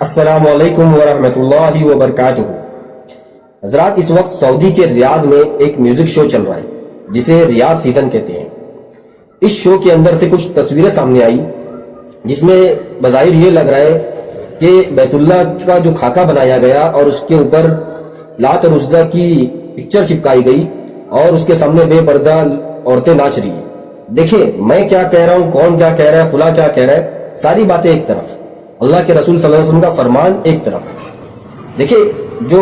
السلام علیکم ورحمۃ اللہ وبرکاتہ۔ حضرات، اس وقت سعودی کے ریاض میں ایک میوزک شو چل رہا ہے جسے ریاض سیزن کہتے ہیں۔ اس شو کے اندر سے کچھ تصویریں سامنے آئی جس میں بظاہر یہ لگ رہا ہے کہ بیت اللہ کا جو خاکہ بنایا گیا اور اس کے اوپر لات اور عزا کی پکچر چپکائی گئی اور اس کے سامنے بے پردہ عورتیں ناچ رہی ہیں۔ دیکھیں، میں کیا کہہ رہا ہوں، کون کیا کہہ رہا ہے، فلاں کیا کہہ رہا ہے، ساری باتیں ایک طرف، اللہ کے رسول صلی اللہ علیہ وسلم کا فرمان ایک طرف۔ دیکھیں، جو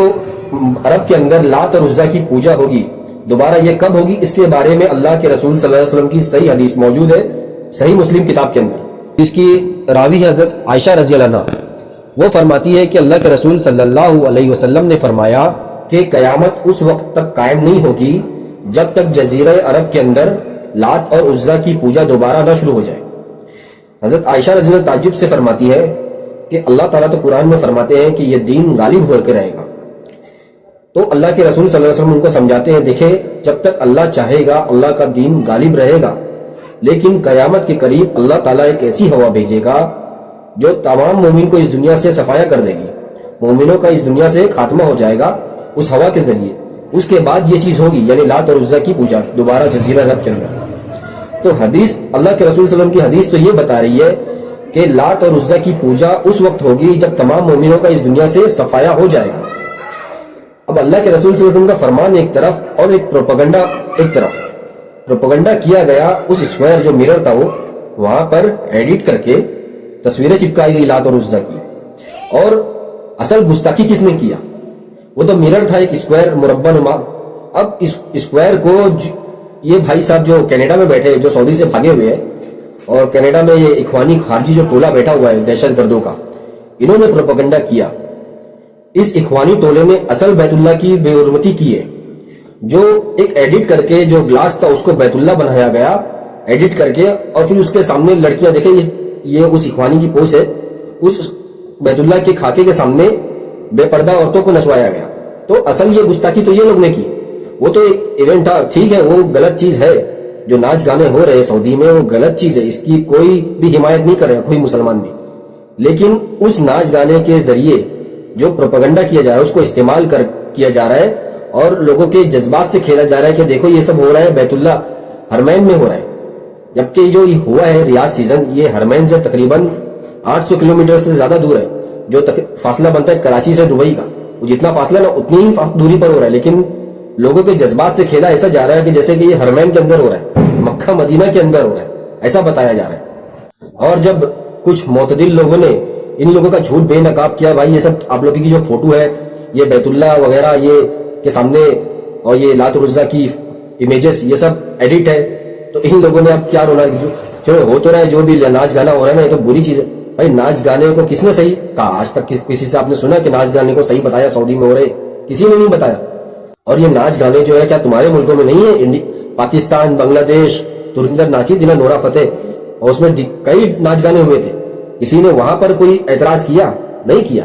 عرب کے اندر لات اور عزا کی پوجا ہوگی، دوبارہ یہ کب ہوگی، اس کے بارے میں اللہ کے رسول صلی اللہ علیہ وسلم کی صحیح حدیث موجود ہے صحیح مسلم کتاب کے اندر، جس کی راوی حضرت عائشہ رضی اللہ عنہ۔ وہ فرماتی ہے کہ اللہ کے رسول صلی اللہ علیہ وسلم نے فرمایا کہ قیامت اس وقت تک قائم نہیں ہوگی جب تک جزیرہ عرب کے اندر لات اور عزا کی پوجا دوبارہ نہ شروع ہو جائے۔ حضرت عائشہ رضی اللہ تعجب سے فرماتی ہے کہ اللہ تعالیٰ تو قرآن میں فرماتے ہیں کہ یہ دین غالب ہو کے رہے گا، تو اللہ کے رسول صلی اللہ علیہ وسلم ان کو سمجھاتے ہیں، دیکھیں، جب تک اللہ چاہے گا اللہ کا دین غالب رہے گا، لیکن قیامت کے قریب اللہ تعالیٰ ایک ایسی ہوا بھیجے گا جو تمام مومن کو اس دنیا سے صفایا کر دے گی، مومنوں کا اس دنیا سے خاتمہ ہو جائے گا اس ہوا کے ذریعے۔ اس کے بعد یہ چیز ہوگی، یعنی لات اور عزا کی پوجا دوبارہ جزیرہ عرب کے اندر۔ تو حدیث، اللہ کے رسول صلی اللہ علیہ وسلم کی حدیث تو یہ بتا رہی ہے کہ لات اور عزا کی پوجا اس وقت ہوگی جب تمام مومنوں کا اس دنیا سے صفایا ہو جائے گا۔ اب اللہ کے رسول صلی اللہ علیہ وسلم کا فرمان ایک طرف اور ایک پروپیگنڈا ایک طرف۔ پروپیگنڈا کیا گیا اس اسکوائر جو مرر تھا، وہ وہاں پر ایڈٹ کر کے تصویریں چپکائی گئی لات اور عزا کی، اور اصل گستاخی کس نے کیا؟ وہ تو مرر تھا، ایک اسکوائر مربع نما۔ اب اس اسکوائر کو یہ بھائی صاحب جو کینیڈا میں بیٹھے، جو سعودی سے بھاگے ہوئے ہیں، اور کینیڈا میں یہ اخوانی خارجی جو ٹولہ بیٹھا ہوا ہے دہشت گردوں کا، انہوں نے پروپیگنڈا کیا۔ اس اخوانی ٹولے نے اصل بیت اللہ کی بے حرمتی کی ہے، جو ایک ایڈٹ کر کے جو گلاس تھا اس کو بیت اللہ بنایا گیا ایڈٹ کر کے، اور پھر اس کے سامنے لڑکیاں، دیکھیں یہ اس اخوانی کی پوسٹ ہے، اس بیت اللہ کے خاکے کے سامنے بے پردہ عورتوں کو نچوایا گیا۔ تو اصل یہ گستاخی تو یہ لوگ نے کی، وہ تو ایک ایونٹ تھا، ٹھیک ہے، وہ غلط چیز ہے، جو ناچ گانے ہو رہے ہیں سعودی میں وہ غلط چیز ہے، اس کی کوئی بھی حمایت نہیں کر رہا کوئی مسلمان بھی، لیکن اس ناچ گانے کے ذریعے جو پروپیگنڈا کیا جا رہا ہے اس کو استعمال کیا جا رہا ہے، اور لوگوں کے جذبات سے کھیلا جا رہا ہے کہ دیکھو یہ سب ہو رہا ہے بیت اللہ حرمین میں ہو رہا ہے، جبکہ جو یہ ہوا ہے ریاض سیزن، یہ حرمین سے تقریباً 800 کلومیٹر سے زیادہ دور ہے، جو فاصلہ بنتا ہے کراچی سے دبئی کا، وہ جتنا فاصلہ نا اتنی ہی دوری پر ہو رہا ہے، لیکن لوگوں کے جذبات سے کھیلا ایسا جا رہا ہے کہ جیسے کہ یہ حرمین کے اندر ہو رہا ہے، مکہ مدینہ کے اندر ہو رہا ہے، ایسا بتایا جا رہا ہے۔ اور جب کچھ معتدل لوگوں نے ان لوگوں کا جھوٹ بے نقاب کیا، بھائی یہ سب آپ لوگوں کی جو فوٹو ہے یہ بیت اللہ وغیرہ یہ کے سامنے، اور یہ لات اور عزا کی امیجز یہ سب ایڈٹ ہے، تو ان لوگوں نے اب کیا رونا، چلو ہو تو رہا ہے، جو بھی ناچ گانا ہو رہا ہے نا، یہ تو بری چیز ہے۔ بھائی ناچ گانے کو کس نے صحیح کہا؟ آج تک کسی سے آپ نے سنا کہ ناچ گانے کو صحیح بتایا سعودی میں ہو رہے؟ کسی نے نہیں بتایا۔ اور یہ ناچ گانے جو ہے کیا تمہارے ملکوں میں نہیں ہے؟ پاکستان، بنگلہ دیش، ترکندر ناچی تھی نا نورا فتح، اور اس میں کئی ناچ گانے ہوئے تھے، کسی نے وہاں پر کوئی اعتراض کیا؟ نہیں کیا۔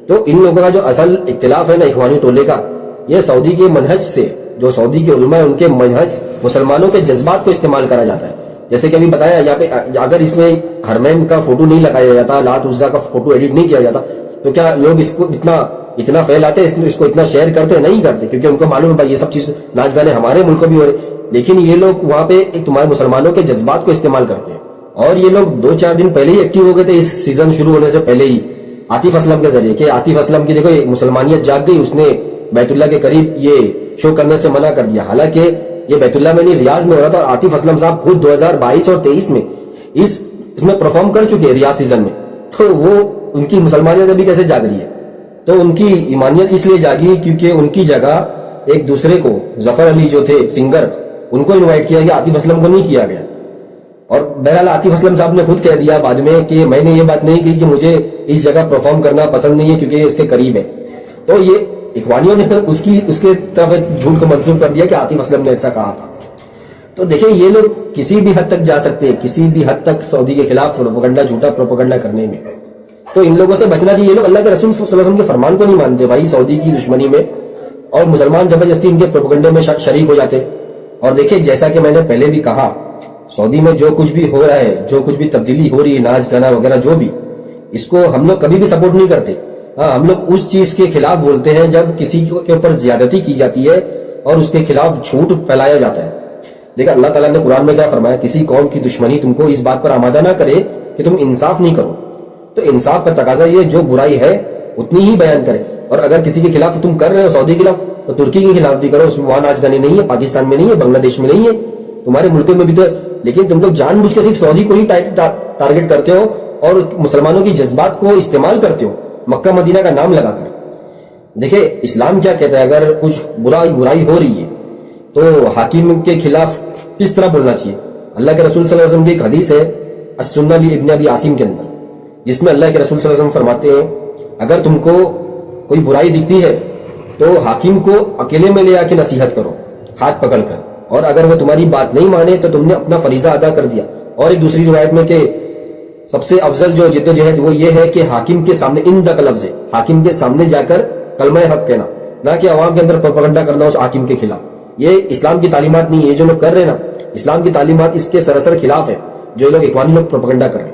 تو ان لوگوں کا جو اصل اختلاف ہے نا اخوانی ٹولے کا، یہ سعودی کے منہج سے، جو سعودی کے علماء ہیں ان کے منہج، مسلمانوں کے جذبات کو استعمال کرا جاتا ہے۔ جیسے کہ ابھی بتایا یہاں پہ، اگر اس میں حرمین کا فوٹو نہیں لگایا جاتا، لات عزا کا فوٹو ایڈٹ نہیں کیا جاتا، تو کیا لوگ اس کو اتنا پھیلاتے، اس کو اتنا شیئر کرتے؟ نہیں کرتے، کیونکہ ان کو معلوم ہے بھائی یہ سب چیز ناچ گانے ہمارے ملک کو بھی ہو رہے، لیکن یہ لوگ وہاں پہ ایک تمہارے مسلمانوں کے جذبات کو استعمال کرتے ہیں۔ اور یہ لوگ 2-4 دن پہلے ہی ایکٹیو ہو گئے تھے، اس سیزن شروع ہونے سے پہلے ہی، عاطف اسلم کے ذریعے، کہ عاطف اسلم کی دیکھو مسلمانیت جاگ گئی، اس نے بیت اللہ کے قریب یہ شو کرنے سے منع کر دیا، حالانکہ یہ بیت اللہ میں نہیں ریاض میں ہو رہا تھا، اور عاطف اسلم صاحب خود 2022 اور 23 میں اس میں پرفارم کر چکے ہیں ریاض سیزن میں، تو وہ ان کی مسلمانیت ابھی کیسے جاگ رہی ہے؟ تو ان کی ایمانیت اس لیے جاگی کیونکہ ان کی جگہ ایک دوسرے کو، ظفر علی جو تھے سنگر، ان کو انوائٹ کیا گیا، عاطف اسلم کو نہیں کیا گیا۔ اور بہرحال عاطف اسلم صاحب نے خود کہہ دیا بعد میں کہ میں نے یہ بات نہیں کی کہ مجھے اس جگہ پرفارم کرنا پسند نہیں ہے کیونکہ یہ اس کے قریب ہے۔ تو یہ اخوانیوں نے اس کے طرف جھوٹ کو منسوخ کر دیا کہ عاطف اسلم نے ایسا کہا تھا۔ تو دیکھیں یہ لوگ کسی بھی حد تک جا سکتے ہیں، کسی بھی حد تک سعودی کے خلاف پروپیگنڈا، جھوٹا پروپیگنڈا کرنے میں، تو ان لوگوں سے بچنا چاہیے۔ یہ لوگ اللہ کے رسول صلی اللہ علیہ وسلم کے فرمان کو نہیں مانتے بھائی سعودی کی دشمنی میں، اور مسلمان زبردستی ان کے پروپیگنڈے میں شریک ہو جاتے۔ اور دیکھیں جیسا کہ میں نے پہلے بھی کہا، سعودی میں جو کچھ بھی ہو رہا ہے، جو کچھ بھی تبدیلی ہو رہی ہے، ناچ گانا وغیرہ جو بھی، اس کو ہم لوگ کبھی بھی سپورٹ نہیں کرتے. ہاں ہم لوگ اس چیز کے خلاف بولتے ہیں جب کسی کے اوپر زیادتی کی جاتی ہے اور اس کے خلاف جھوٹ پھیلایا جاتا ہے. دیکھا اللہ تعالیٰ نے قرآن میں کیا فرمایا, کسی قوم کی دشمنی تم کو اس بات پر آمادہ نہ کرے کہ تم انصاف نہیں کرو. تو انصاف کا تقاضا یہ جو برائی ہے اتنی ہی بیان کرے, اور اگر کسی کے خلاف تم کر رہے ہو سعودی کے خلاف تو ترکی کے خلاف بھی کرو. اس میں وہاں ناچ گانے نہیں ہے, پاکستان میں نہیں ہے, بنگلہ دیش میں نہیں ہے, تمہارے ملکوں میں بھی تو ہے. لیکن تم لوگ جان بوجھ کے صرف سعودی کو ہی ٹارگٹ کرتے ہو اور مسلمانوں کی جذبات کو استعمال کرتے ہو مکہ مدینہ کا نام لگا کر. دیکھیں اسلام کیا کہتا ہے, اگر کچھ برائی ہو رہی ہے تو حاکم کے خلاف کس طرح بولنا چاہیے. اللہ کے رسول صلی اللہ علیہ وسلم کی ایک حدیث ہے السنہ ابن ابی عاصم کے اندر, جس میں اللہ کے رسول صلی اللہ علیہ وسلم فرماتے ہیں اگر تم کو کوئی برائی دکھتی ہے تو حاکم کو اکیلے میں لے آ کے نصیحت کرو ہاتھ پکڑ کر, اور اگر وہ تمہاری بات نہیں مانے تو تم نے اپنا فریضہ ادا کر دیا. اور ایک دوسری روایت میں کہ سب سے افضل جو جدوجہد وہ یہ ہے کہ حاکم کے سامنے ان کا لفظ ہے, حاکم کے سامنے جا کر کلمہ حق کہنا, نہ کہ عوام کے اندر پروپیگنڈا کرنا اس حاکم کے خلاف. یہ اسلام کی تعلیمات نہیں ہے, یہ جو لوگ کر رہے ہیں نا اسلام کی تعلیمات اس کے سراسر خلاف ہے جو لوگ اخوانی لوگ پروپیگنڈا کر رہے ہیں.